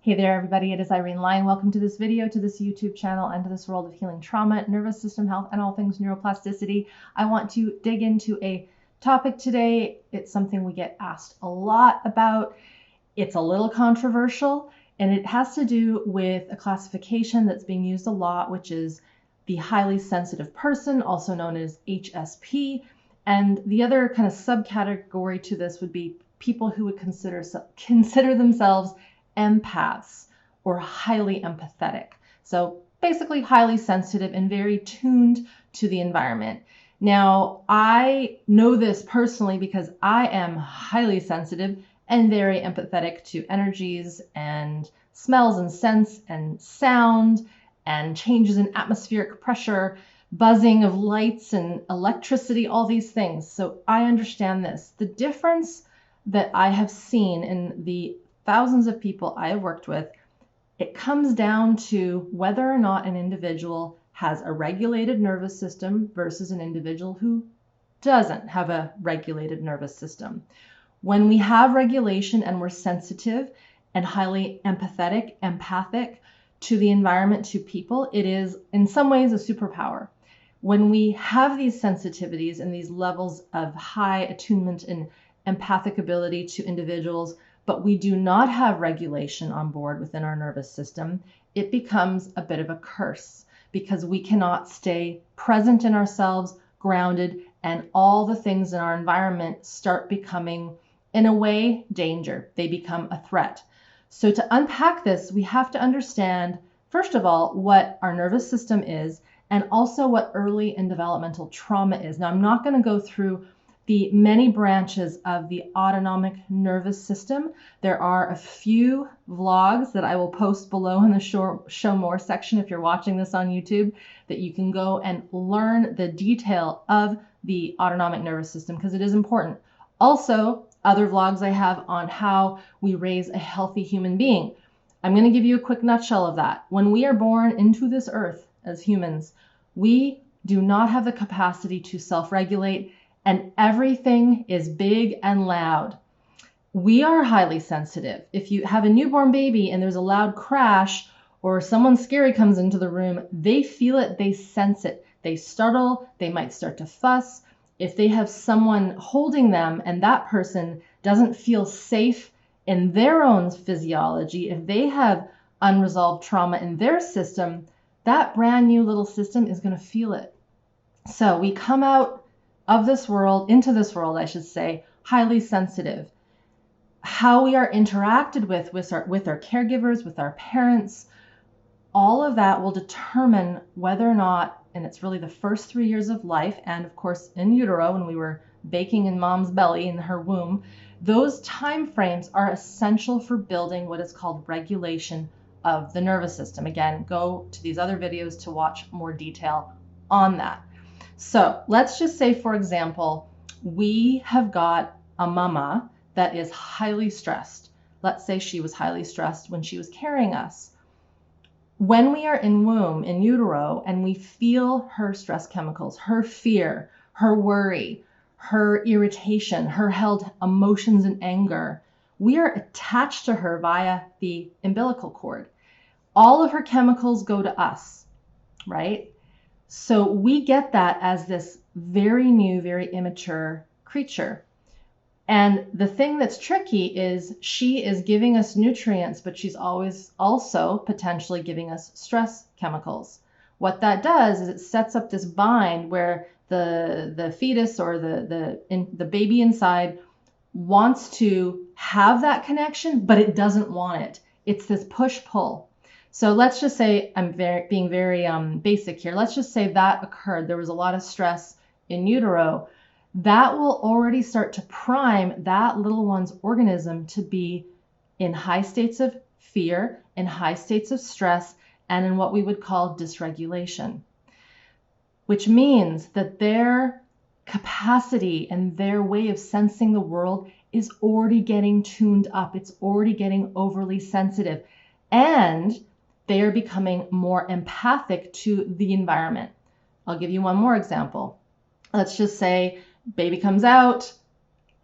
Hey there, everybody. It is Irene Lyon. Welcome to this video, to this YouTube channel, and to this world of healing trauma, nervous system health, and all things neuroplasticity. I want to dig into a topic today. It's something we get asked a lot about. It's a little controversial, and it has to do with a classification that's being used a lot, which is the highly sensitive person, also known as HSP. And the other kind of subcategory to this would be people who would consider themselves empaths or highly empathetic. So basically highly sensitive and very tuned to the environment. Now, I know this personally because I am highly sensitive and very empathetic to energies and smells and scents and sound and changes in atmospheric pressure, buzzing of lights and electricity, all these things. So I understand this. The difference that I have seen in the thousands of people I have worked with, it comes down to whether or not an individual has a regulated nervous system versus an individual who doesn't have a regulated nervous system. When we have regulation and we're sensitive and highly empathetic, empathic to the environment, to people, it is in some ways a superpower. When we have these sensitivities and these levels of high attunement and empathic ability to individuals, but we do not have regulation on board within our nervous system, it becomes a bit of a curse because we cannot stay present in ourselves, grounded, and all the things in our environment start becoming, in a way, danger. They become a threat. So to unpack this, we have to understand, first of all, what our nervous system is, and also what early and developmental trauma is. Now, I'm not going to go through the many branches of the autonomic nervous system. There are a few vlogs that I will post below in the show more section if you're watching this on YouTube, that you can go and learn the detail of the autonomic nervous system because it is important. Also, other vlogs I have on how we raise a healthy human being. I'm going to give you a quick nutshell of that. When we are born into this earth as humans, we do not have the capacity to self-regulate, and everything is big and loud. We are highly sensitive. If you have a newborn baby and there's a loud crash or someone scary comes into the room, they feel it, they sense it. They startle, they might start to fuss. If they have someone holding them and that person doesn't feel safe in their own physiology, if they have unresolved trauma in their system, that brand new little system is going to feel it. So we come out of this world, into this world, I should say, highly sensitive. How we are interacted with our caregivers, with our parents, all of that will determine whether or not, and it's really the first 3 years of life, and of course in utero, when we were baking in mom's belly, in her womb, those time frames are essential for building what is called regulation of the nervous system. Again, go to these other videos to watch more detail on that. So let's just say, for example, we have got a mama that is highly stressed. Let's say she was highly stressed when she was carrying us. When we are in womb, in utero, and we feel her stress chemicals, her fear, her worry, her irritation, her held emotions and anger, we are attached to her via the umbilical cord. All of her chemicals go to us, right? So we get that as this very new, very immature creature. And the thing that's tricky is she is giving us nutrients, but she's always also potentially giving us stress chemicals. What that does is it sets up this bind where the fetus or the baby inside wants to have that connection, but it doesn't want it. It's this push-pull. So let's just say, I'm being very basic here. Let's just say that occurred. There was a lot of stress in utero. That will already start to prime that little one's organism to be in high states of fear, in high states of stress, and in what we would call dysregulation, which means that their capacity and their way of sensing the world is already getting tuned up. It's already getting overly sensitive. And they are becoming more empathic to the environment. I'll give you one more example. Let's just say baby comes out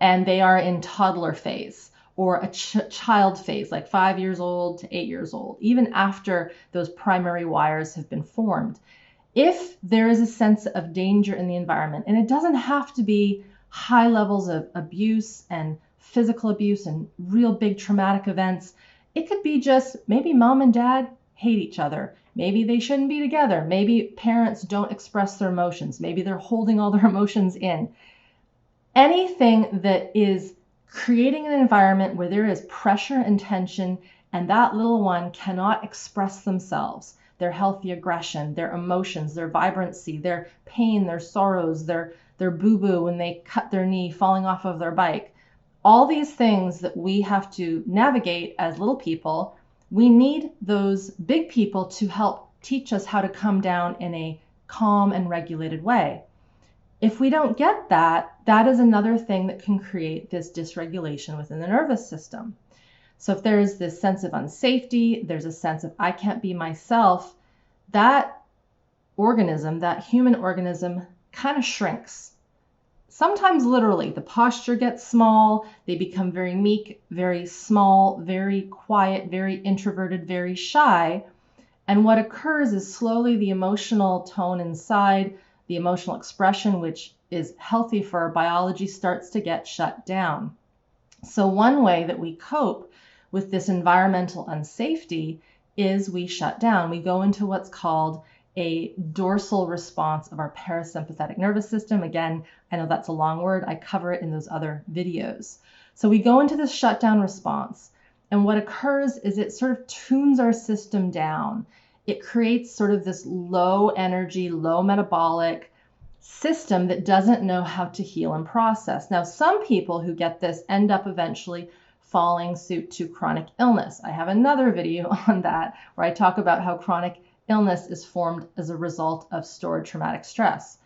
and they are in toddler phase, or a child phase, like 5 years old to 8 years old, even after those primary wires have been formed. If there is a sense of danger in the environment, and it doesn't have to be high levels of abuse and physical abuse and real big traumatic events, it could be just maybe mom and dad hate each other. Maybe they shouldn't be together. Maybe parents don't express their emotions. Maybe they're holding all their emotions in. Anything that is creating an environment where there is pressure and tension, and that little one cannot express themselves, their healthy aggression, their emotions, their vibrancy, their pain, their sorrows, their boo-boo when they cut their knee falling off of their bike. All these things that we have to navigate as little people, we need those big people to help teach us how to come down in a calm and regulated way. If we don't get that, that is another thing that can create this dysregulation within the nervous system. So if there's this sense of unsafety, there's a sense of I can't be myself, that organism, that human organism, kind of shrinks. Sometimes literally, the posture gets small, they become very meek, very small, very quiet, very introverted, very shy. And what occurs is slowly the emotional tone inside, the emotional expression, which is healthy for our biology, starts to get shut down. So one way that we cope with this environmental unsafety is we shut down. We go into what's called a dorsal response of our parasympathetic nervous system. Again, I know that's a long word. I cover it in those other videos. So we go into this shutdown response. And what occurs is it sort of tunes our system down. It creates sort of this low energy, low metabolic system that doesn't know how to heal and process. Now, some people who get this end up eventually falling suit to chronic illness. I have another video on that where I talk about how chronic illness is formed as a result of stored traumatic stress.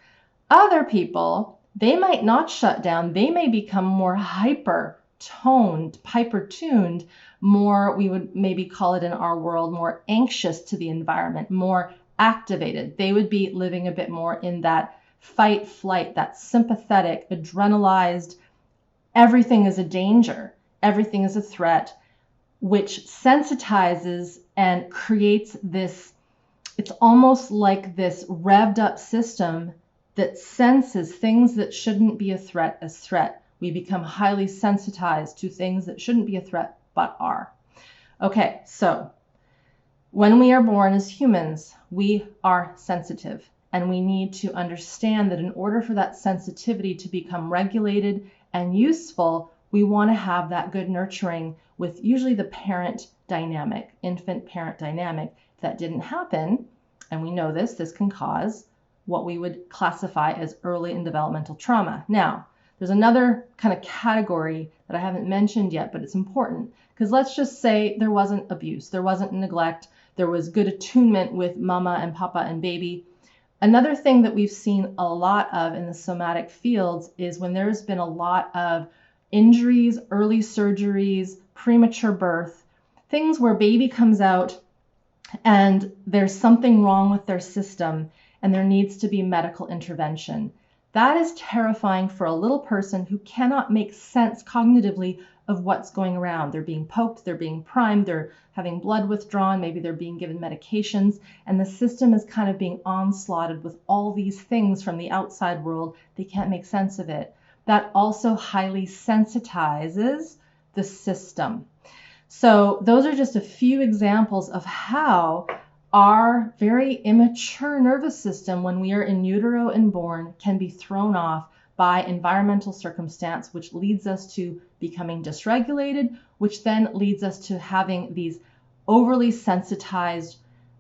Other people, they might not shut down. They may become more hyper-tuned, more, we would maybe call it in our world, more anxious to the environment, more activated. They would be living a bit more in that fight, flight, that sympathetic, adrenalized, everything is a danger, everything is a threat, which sensitizes and creates this, it's almost like this revved up system that senses things that shouldn't be a threat as threat. We become highly sensitized to things that shouldn't be a threat but are. Okay, so when we are born as humans, we are sensitive, and we need to understand that in order for that sensitivity to become regulated and useful, we want to have that good nurturing with usually the parent dynamic, infant-parent dynamic. If that didn't happen, and we know this can cause what we would classify as early and developmental trauma. Now, there's another kind of category that I haven't mentioned yet, but it's important, because let's just say there wasn't abuse, there wasn't neglect, there was good attunement with mama and papa and baby. Another thing that we've seen a lot of in the somatic fields is when there's been a lot of injuries, early surgeries, premature birth, things where baby comes out and there's something wrong with their system and there needs to be medical intervention. That is terrifying for a little person who cannot make sense cognitively of what's going around. They're being poked, they're being primed, they're having blood withdrawn, maybe they're being given medications, and the system is kind of being onslaughted with all these things from the outside world. They can't make sense of it. That also highly sensitizes the system. So those are just a few examples of how our very immature nervous system, when we are in utero and born, can be thrown off by environmental circumstance, which leads us to becoming dysregulated, which then leads us to having these overly sensitized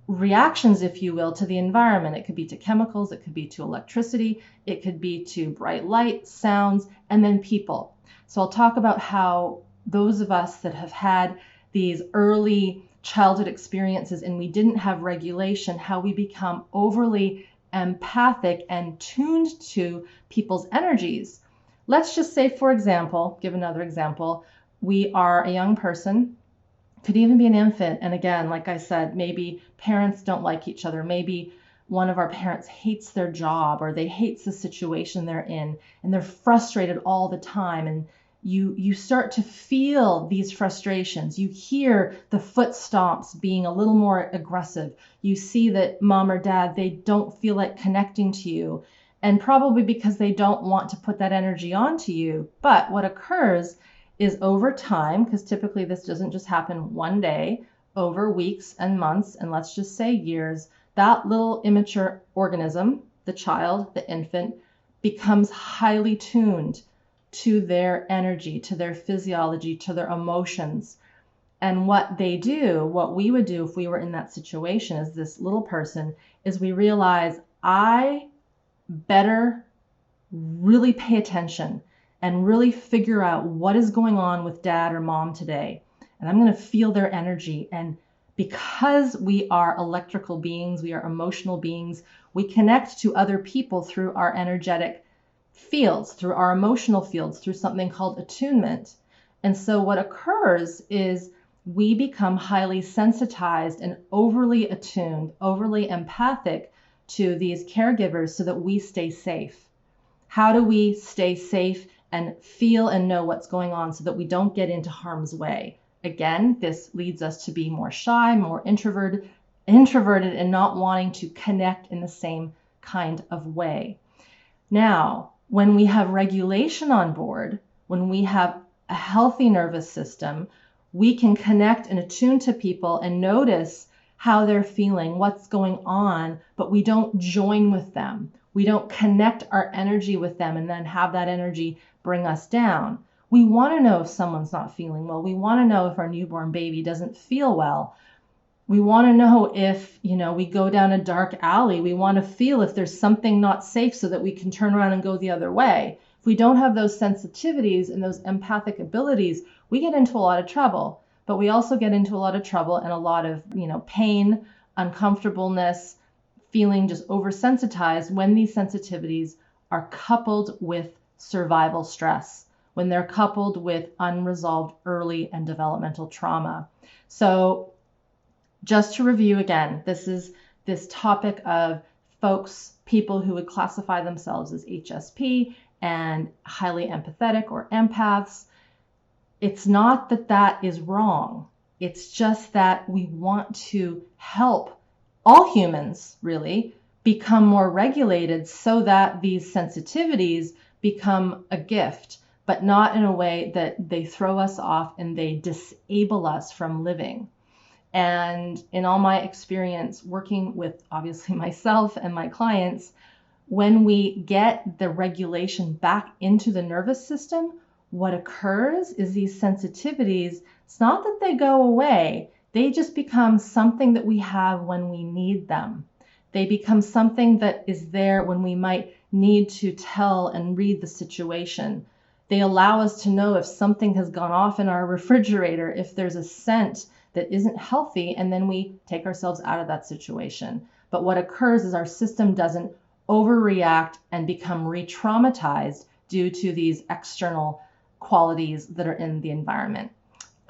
reactions, if you will, to the environment. It could be to chemicals, it could be to electricity, it could be to bright light, sounds, and then people. So I'll talk about how those of us that have had these early childhood experiences and we didn't have regulation, how we become overly empathic and tuned to people's energies. Let's just say, for example, give another example, we are a young person, could even be an infant, and again, like I said, maybe parents don't like each other, maybe one of our parents hates their job or they hates the situation they're in and they're frustrated all the time, and you start to feel these frustrations. You hear the foot stomps being a little more aggressive. You see that mom or dad, they don't feel like connecting to you, and probably because they don't want to put that energy onto you. But what occurs is over time, because typically this doesn't just happen one day, over weeks and months, and let's just say years, that little immature organism, the child, the infant, becomes highly tuned to their energy, to their physiology, to their emotions. And what they do, what we would do if we were in that situation as this little person, is we realize, I better really pay attention and really figure out what is going on with dad or mom today. And I'm going to feel their energy. And because we are electrical beings, we are emotional beings, we connect to other people through our energetic fields, through our emotional fields, through something called attunement. And so what occurs is we become highly sensitized and overly attuned, overly empathic to these caregivers so that we stay safe. How do we stay safe and feel and know what's going on so that we don't get into harm's way? Again, this leads us to be more shy, more introverted, and not wanting to connect in the same kind of way. Now, when we have regulation on board, when we have a healthy nervous system, we can connect and attune to people and notice how they're feeling, what's going on, but we don't join with them. We don't connect our energy with them and then have that energy bring us down. We want to know if someone's not feeling well. We want to know if our newborn baby doesn't feel well. We want to know if, we go down a dark alley. We want to feel if there's something not safe so that we can turn around and go the other way. If we don't have those sensitivities and those empathic abilities, we get into a lot of trouble. But we also get into a lot of trouble and a lot of, pain, uncomfortableness, feeling just oversensitized when these sensitivities are coupled with survival stress, when they're coupled with unresolved early and developmental trauma. So just to review again, this is this topic of people who would classify themselves as HSP and highly empathetic or empaths. It's not that that is wrong. It's just that we want to help all humans really become more regulated so that these sensitivities become a gift, but not in a way that they throw us off and they disable us from living. And in all my experience working with obviously myself and my clients, when we get the regulation back into the nervous system, what occurs is these sensitivities, it's not that they go away, they just become something that we have when we need them. They become something that is there when we might need to tell and read the situation. They allow us to know if something has gone off in our refrigerator, if there's a scent that isn't healthy, and then we take ourselves out of that situation. But what occurs is our system doesn't overreact and become re-traumatized due to these external qualities that are in the environment.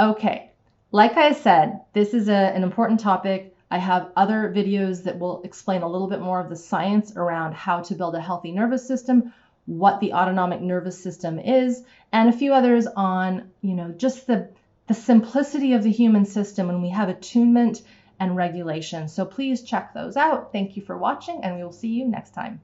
Okay, like I said, this is an important topic. I have other videos that will explain a little bit more of the science around how to build a healthy nervous system, what the autonomic nervous system is, and a few others on, just the simplicity of the human system when we have attunement and regulation. So please check those out. Thank you for watching, and we will see you next time.